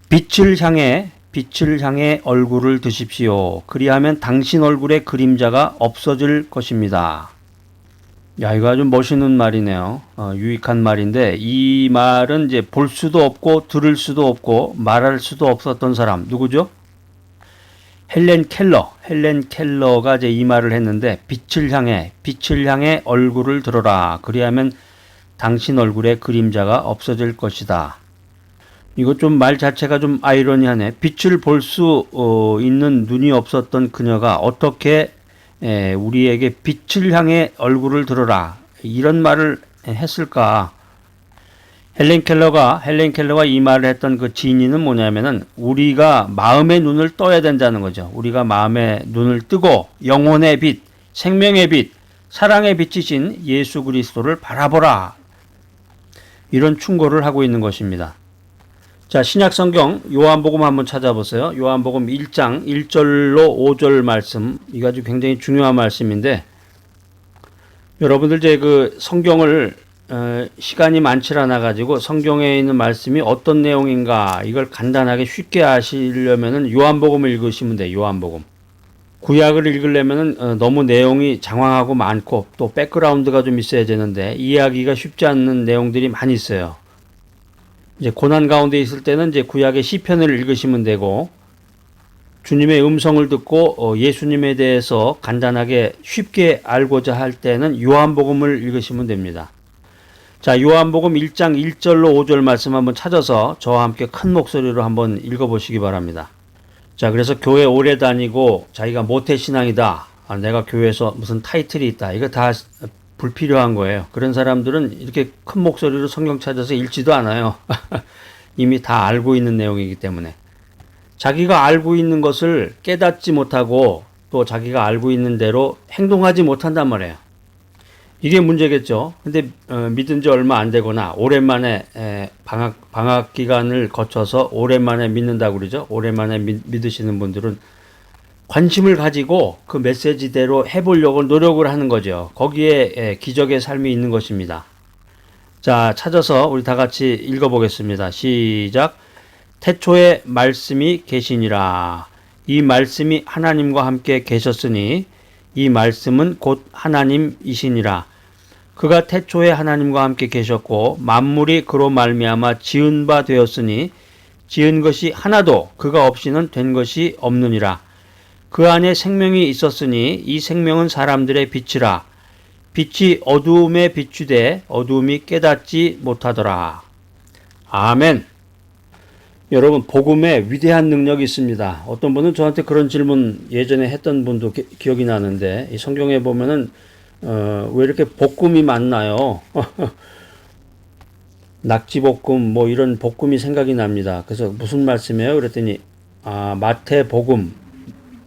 빛을 향해 얼굴을 드십시오. 그리하면 당신 얼굴의 그림자가 없어질 것입니다. 야, 이거 아주 멋있는 말이네요. 유익한 말인데, 이 말은 이제 볼 수도 없고, 들을 수도 없고, 말할 수도 없었던 사람, 누구죠? 헬렌 켈러가 이제 이 말을 했는데, 빛을 향해 얼굴을 들어라. 그리하면 당신 얼굴의 그림자가 없어질 것이다. 이거 좀 말 자체가 좀 아이러니하네. 빛을 볼 수 있는 눈이 없었던 그녀가 어떻게 우리에게 빛을 향해 얼굴을 들어라 이런 말을 했을까? 헬렌 켈러가 이 말을 했던 그 진의는 뭐냐면은 우리가 마음의 눈을 떠야 된다는 거죠. 우리가 마음의 눈을 뜨고 영혼의 빛, 생명의 빛, 사랑의 빛이신 예수 그리스도를 바라보라. 이런 충고를 하고 있는 것입니다. 자, 신약 성경 요한복음 한번 찾아보세요. 요한복음 1장 1절로 5절 말씀. 이거 아주 굉장히 중요한 말씀인데 여러분들 이제 그 성경을 시간이 많지 않아 가지고 성경에 있는 말씀이 어떤 내용인가 이걸 간단하게 쉽게 아시려면은 요한복음을 읽으시면 돼요. 요한복음. 구약을 읽으려면은 너무 내용이 장황하고 많고 또 백그라운드가 좀 있어야 되는데 이해하기가 쉽지 않는 내용들이 많이 있어요. 이제 고난 가운데 있을 때는 이제 구약의 시편을 읽으시면 되고 주님의 음성을 듣고 예수님에 대해서 간단하게 쉽게 알고자 할 때는 요한복음을 읽으시면 됩니다. 자, 요한복음 1장 1절로 5절 말씀 한번 찾아서 저와 함께 큰 목소리로 한번 읽어보시기 바랍니다. 자, 그래서 교회 오래 다니고 자기가 모태신앙이다. 내가 교회에서 무슨 타이틀이 있다. 이거 다 불필요한 거예요. 그런 사람들은 이렇게 큰 목소리로 성경 찾아서 읽지도 않아요. 이미 다 알고 있는 내용이기 때문에. 자기가 알고 있는 것을 깨닫지 못하고 또 자기가 알고 있는 대로 행동하지 못한단 말이에요. 이게 문제겠죠. 근데 믿은 지 얼마 안 되거나 오랜만에 방학 기간을 거쳐서 오랜만에 믿는다고 그러죠. 오랜만에 믿으시는 분들은 관심을 가지고 그 메시지대로 해보려고 노력을 하는 거죠. 거기에 기적의 삶이 있는 것입니다. 자, 찾아서 우리 다 같이 읽어보겠습니다. 시작. 태초에 말씀이 계시니라. 이 말씀이 하나님과 함께 계셨으니 이 말씀은 곧 하나님이시니라. 그가 태초에 하나님과 함께 계셨고 만물이 그로 말미암아 지은 바 되었으니 지은 것이 하나도 그가 없이는 된 것이 없느니라. 그 안에 생명이 있었으니 이 생명은 사람들의 빛이라. 빛이 어두움에 비추되 어두움이 깨닫지 못하더라. 아멘. 여러분, 복음에 위대한 능력이 있습니다. 어떤 분은 저한테 그런 질문 예전에 했던 분도 기억이 나는데 이 성경에 보면은 왜 이렇게 볶음이 많나요? 낙지볶음 뭐 이런 볶음이 생각이 납니다. 그래서 무슨 말씀이에요? 그랬더니 마태복음,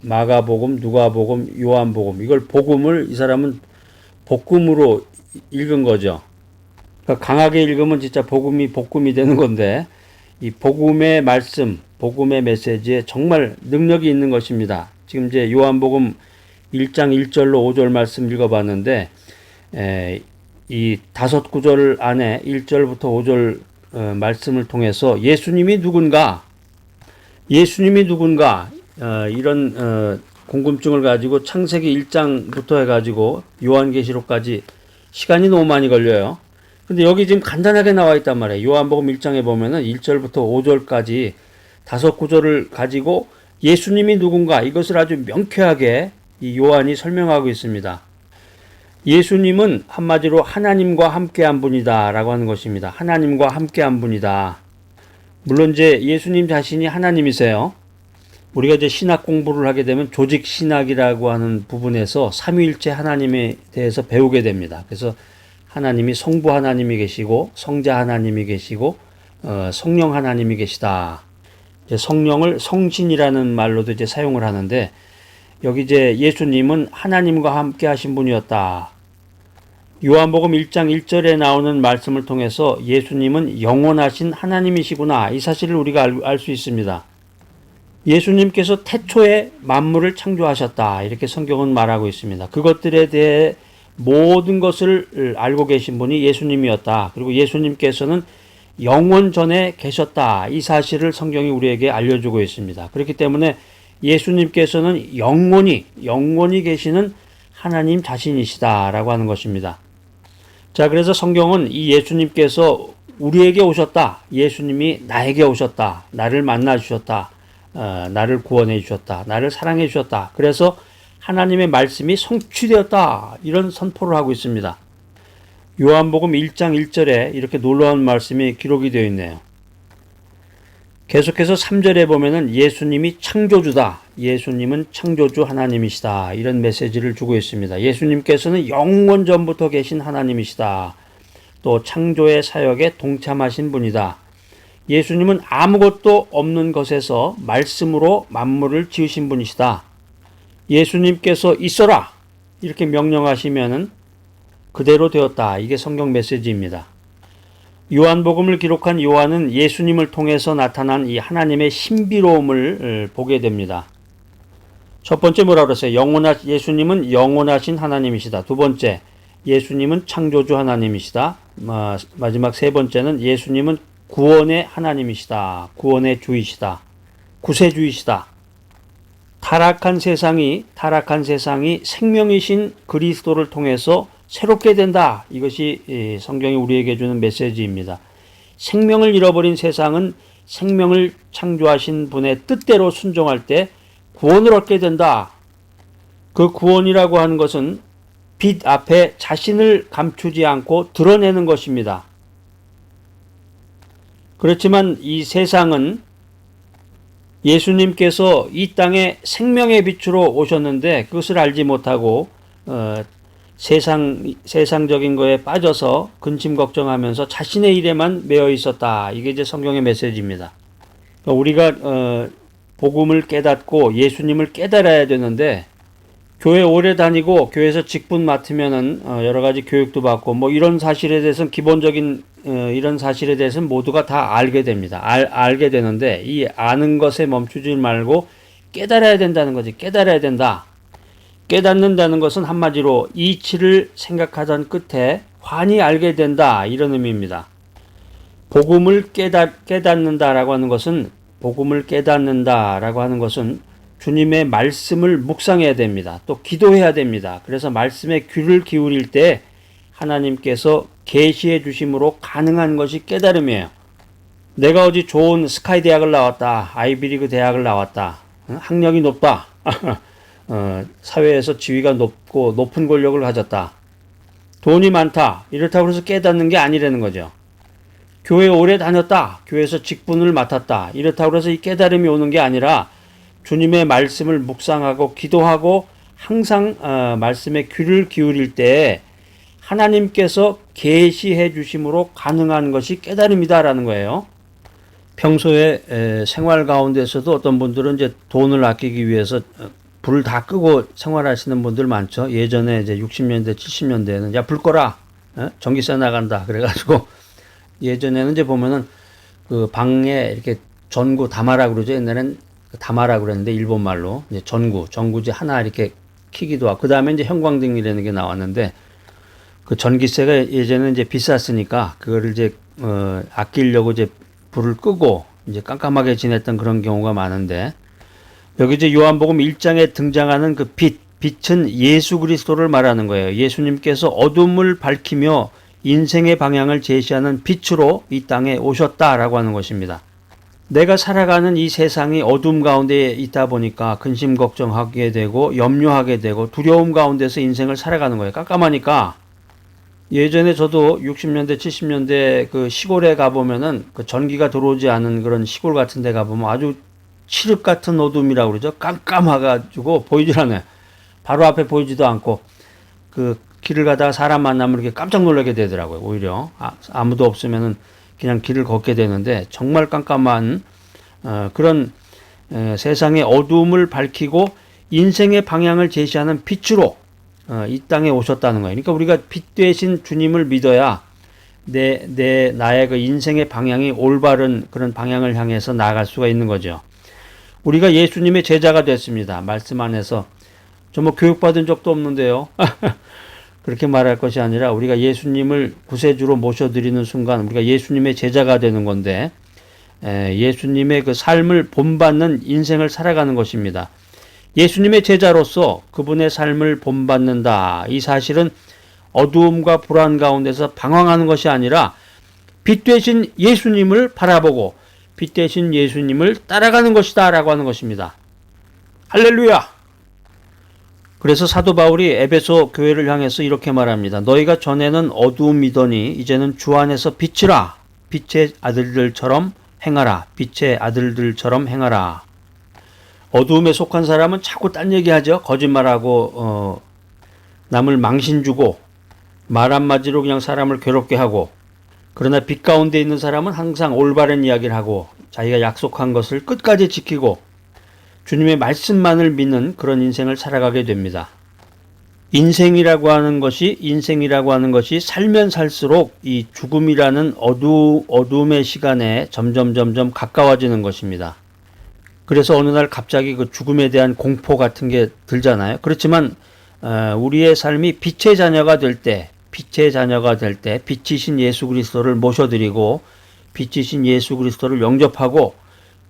마가복음, 누가복음, 요한복음 이걸 복음을 이 사람은 복음으로 읽은 거죠. 그러니까 강하게 읽으면 진짜 복음이 되는 건데 이 복음의 말씀, 복음의 메시지에 정말 능력이 있는 것입니다. 지금 이제 요한복음 1장 1절로 5절 말씀 읽어봤는데 이 5구절 안에 1절부터 5절 말씀을 통해서 예수님이 누군가 이런 궁금증을 가지고 창세기 1장부터 해가지고 요한계시록까지 시간이 너무 많이 걸려요. 근데 여기 지금 간단하게 나와 있단 말이에요. 요한복음 1장에 보면은 1절부터 5절까지 5구절을 가지고 예수님이 누군가 이것을 아주 명쾌하게 이 요한이 설명하고 있습니다. 예수님은 한마디로 하나님과 함께한 분이다 라고 하는 것입니다. 하나님과 함께한 분이다. 물론 이제 예수님 자신이 하나님이세요. 우리가 이제 신학 공부를 하게 되면 조직 신학이라고 하는 부분에서 삼위일체 하나님에 대해서 배우게 됩니다. 그래서 하나님이 성부 하나님이 계시고 성자 하나님이 계시고 성령 하나님이 계시다. 이제 성령을 성신이라는 말로도 이제 사용을 하는데 여기 이제 예수님은 하나님과 함께 하신 분이었다. 요한복음 1장 1절에 나오는 말씀을 통해서 예수님은 영원하신 하나님이시구나. 이 사실을 우리가 알 수 있습니다. 예수님께서 태초에 만물을 창조하셨다. 이렇게 성경은 말하고 있습니다. 그것들에 대해 모든 것을 알고 계신 분이 예수님이었다. 그리고 예수님께서는 영원 전에 계셨다. 이 사실을 성경이 우리에게 알려주고 있습니다. 그렇기 때문에 예수님께서는 영원히 계시는 하나님 자신이시다라고 하는 것입니다. 자, 그래서 성경은 이 예수님께서 우리에게 오셨다. 예수님이 나에게 오셨다. 나를 만나 주셨다. 나를 구원해 주셨다. 나를 사랑해 주셨다. 그래서 하나님의 말씀이 성취되었다. 이런 선포를 하고 있습니다. 요한복음 1장 1절에 이렇게 놀라운 말씀이 기록이 되어 있네요. 계속해서 3절에 보면은 예수님이 창조주다. 예수님은 창조주 하나님이시다. 이런 메시지를 주고 있습니다. 예수님께서는 영원 전부터 계신 하나님이시다. 또 창조의 사역에 동참하신 분이다. 예수님은 아무것도 없는 것에서 말씀으로 만물을 지으신 분이시다. 예수님께서 있어라. 이렇게 명령하시면은 그대로 되었다. 이게 성경 메시지입니다. 요한복음을 기록한 요한은 예수님을 통해서 나타난 이 하나님의 신비로움을 보게 됩니다. 첫 번째 뭐라고 그랬어요? 예수님은 영원하신 하나님이시다. 두 번째, 예수님은 창조주 하나님이시다. 마지막 세 번째는 예수님은 구원의 하나님이시다. 구원의 주이시다. 구세주이시다. 타락한 세상이 생명이신 그리스도를 통해서 새롭게 된다. 이것이 성경이 우리에게 주는 메시지입니다. 생명을 잃어버린 세상은 생명을 창조하신 분의 뜻대로 순종할 때 구원을 얻게 된다. 그 구원이라고 하는 것은 빛 앞에 자신을 감추지 않고 드러내는 것입니다. 그렇지만 이 세상은 예수님께서 이 땅에 생명의 빛으로 오셨는데 그것을 알지 못하고 세상적인 거에 빠져서 근심 걱정하면서 자신의 일에만 매여 있었다. 이게 이제 성경의 메시지입니다. 그러니까 우리가 복음을 깨닫고 예수님을 깨달아야 되는데 교회 오래 다니고 교회에서 직분 맡으면은 여러 가지 교육도 받고 뭐 이런 사실에 대해서는 기본적인 이런 사실에 대해서는 모두가 다 알게 됩니다. 알게 되는데 이 아는 것에 멈추지 말고 깨달아야 된다는 거지. 깨달아야 된다. 깨닫는다는 것은 한마디로 이치를 생각하던 끝에 환히 알게 된다. 이런 의미입니다. 복음을 깨닫는다라고 하는 것은 주님의 말씀을 묵상해야 됩니다. 또 기도해야 됩니다. 그래서 말씀에 귀를 기울일 때 하나님께서 계시해 주심으로 가능한 것이 깨달음이에요. 내가 어디 좋은 스카이 대학을 나왔다. 아이비리그 대학을 나왔다. 학력이 높다. 사회에서 지위가 높고 높은 권력을 가졌다. 돈이 많다. 이렇다고 해서 깨닫는 게 아니라는 거죠. 교회 오래 다녔다. 교회에서 직분을 맡았다. 이렇다고 해서 이 깨달음이 오는 게 아니라 주님의 말씀을 묵상하고 기도하고 항상 말씀에 귀를 기울일 때 하나님께서 계시해 주심으로 가능한 것이 깨달음이다라는 거예요. 평소에 생활 가운데서도 어떤 분들은 이제 돈을 아끼기 위해서 불을 다 끄고 생활하시는 분들 많죠. 예전에 이제 60년대, 70년대에는 야, 불 꺼라. 전기세 나간다. 그래가지고 예전에는 이제 보면은 그 방에 이렇게 전구 담아라 그러죠. 옛날엔 담아라 그랬는데 일본 말로 이제 전구지 하나 이렇게 키기도 하고 그 다음에 이제 형광등이라는 게 나왔는데 그 전기세가 예전에는 이제 비쌌으니까 그거를 이제 아끼려고 이제 불을 끄고 이제 깜깜하게 지냈던 그런 경우가 많은데 여기 이제 요한복음 1장에 등장하는 그 빛은 예수 그리스도를 말하는 거예요. 예수님께서 어둠을 밝히며 인생의 방향을 제시하는 빛으로 이 땅에 오셨다라고 하는 것입니다. 내가 살아가는 이 세상이 어둠 가운데 있다 보니까 근심 걱정하게 되고 염려하게 되고 두려움 가운데서 인생을 살아가는 거예요. 깜깜하니까. 예전에 저도 60년대, 70년대 그 시골에 가보면은 그 전기가 들어오지 않은 그런 시골 같은 데 가보면 아주 칠흑 같은 어둠이라고 그러죠. 깜깜해가지고 보이질 않아요. 바로 앞에 보이지도 않고 그 길을 가다가 사람 만나면 이렇게 깜짝 놀라게 되더라고요. 오히려 아무도 없으면은 그냥 길을 걷게 되는데 정말 깜깜한 그런 세상의 어두움을 밝히고 인생의 방향을 제시하는 빛으로 이 땅에 오셨다는 거예요. 그러니까 우리가 빛 되신 주님을 믿어야 나의 그 인생의 방향이 올바른 그런 방향을 향해서 나아갈 수가 있는 거죠. 우리가 예수님의 제자가 됐습니다. 말씀 안에서 저 뭐 교육받은 적도 없는데요. 그렇게 말할 것이 아니라 우리가 예수님을 구세주로 모셔드리는 순간 우리가 예수님의 제자가 되는 건데 예수님의 그 삶을 본받는 인생을 살아가는 것입니다. 예수님의 제자로서 그분의 삶을 본받는다. 이 사실은 어두움과 불안 가운데서 방황하는 것이 아니라 빛 되신 예수님을 바라보고 빛 되신 예수님을 따라가는 것이다 라고 하는 것입니다. 할렐루야! 그래서 사도 바울이 에베소 교회를 향해서 이렇게 말합니다. 너희가 전에는 어두움이더니 이제는 주 안에서 빛이라. 빛의 아들들처럼 행하라. 빛의 아들들처럼 행하라. 어두움에 속한 사람은 자꾸 딴 얘기하죠. 거짓말하고 남을 망신 주고 말 한마디로 그냥 사람을 괴롭게 하고, 그러나 빛 가운데 있는 사람은 항상 올바른 이야기를 하고 자기가 약속한 것을 끝까지 지키고 주님의 말씀만을 믿는 그런 인생을 살아가게 됩니다. 인생이라고 하는 것이 살면 살수록 이 죽음이라는 어두움의 시간에 점점 가까워지는 것입니다. 그래서 어느 날 갑자기 그 죽음에 대한 공포 같은 게 들잖아요. 그렇지만 우리의 삶이 빛의 자녀가 될 때, 빛이신 예수 그리스도를 모셔드리고 빛이신 예수 그리스도를 영접하고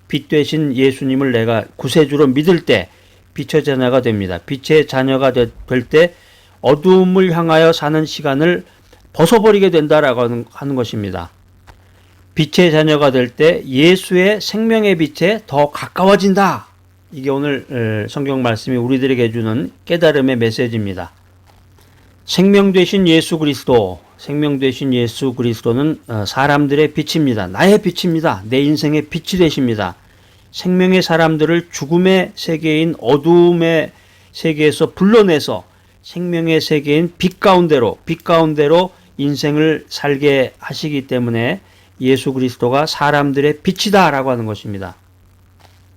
빛 되신 예수님을 내가 구세주로 믿을 때 빛의 자녀가 됩니다. 빛의 자녀가 될 때 어두움을 향하여 사는 시간을 벗어버리게 된다라고 하는 것입니다. 빛의 자녀가 될 때 예수의 생명의 빛에 더 가까워진다. 이게 오늘 성경 말씀이 우리들에게 주는 깨달음의 메시지입니다. 생명 되신 예수 그리스도는 사람들의 빛입니다. 나의 빛입니다. 내 인생의 빛이 되십니다. 생명의 사람들을 죽음의 세계인 어두움의 세계에서 불러내서 생명의 세계인 빛 가운데로 인생을 살게 하시기 때문에 예수 그리스도가 사람들의 빛이다 라고 하는 것입니다.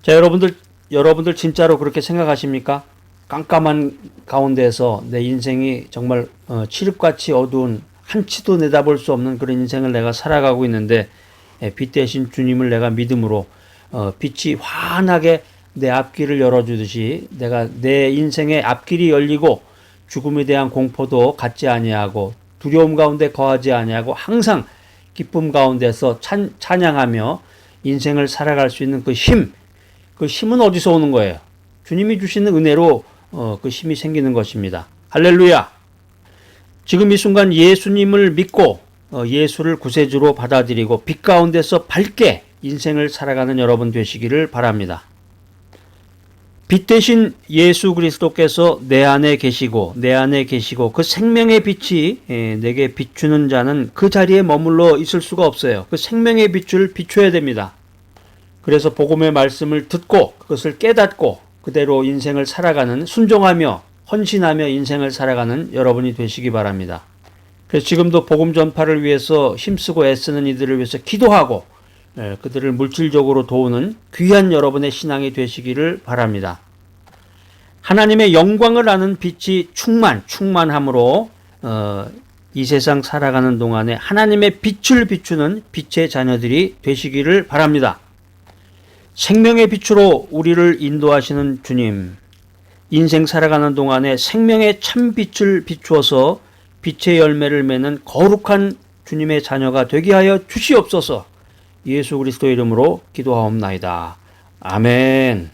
자, 여러분들 진짜로 그렇게 생각하십니까? 깜깜한 가운데서 내 인생이 정말 칠흑같이 어두운 한치도 내다볼 수 없는 그런 인생을 내가 살아가고 있는데 빛 대신 주님을 내가 믿음으로 빛이 환하게 내 앞길을 열어주듯이 내가 내 인생의 앞길이 열리고 죽음에 대한 공포도 갖지 아니하고 두려움 가운데 거하지 아니하고 항상 기쁨 가운데서 찬양하며 인생을 살아갈 수 있는 그 힘은 어디서 오는 거예요? 주님이 주시는 은혜로 그 힘이 생기는 것입니다. 할렐루야! 지금 이 순간 예수님을 믿고 예수를 구세주로 받아들이고 빛 가운데서 밝게 인생을 살아가는 여러분 되시기를 바랍니다. 빛 대신 예수 그리스도께서 내 안에 계시고 그 생명의 빛이 내게 비추는 자는 그 자리에 머물러 있을 수가 없어요. 그 생명의 빛을 비춰야 됩니다. 그래서 복음의 말씀을 듣고 그것을 깨닫고 그대로 인생을 살아가는, 순종하며 헌신하며 인생을 살아가는 여러분이 되시기 바랍니다. 그래서 지금도 복음 전파를 위해서 힘쓰고 애쓰는 이들을 위해서 기도하고 그들을 물질적으로 도우는 귀한 여러분의 신앙이 되시기를 바랍니다. 하나님의 영광을 아는 빛이 충만함으로 이 세상 살아가는 동안에 하나님의 빛을 비추는 빛의 자녀들이 되시기를 바랍니다. 생명의 빛으로 우리를 인도하시는 주님, 인생 살아가는 동안에 생명의 참빛을 비추어서 빛의 열매를 맺는 거룩한 주님의 자녀가 되게 하여 주시옵소서. 예수 그리스도 이름으로 기도하옵나이다. 아멘.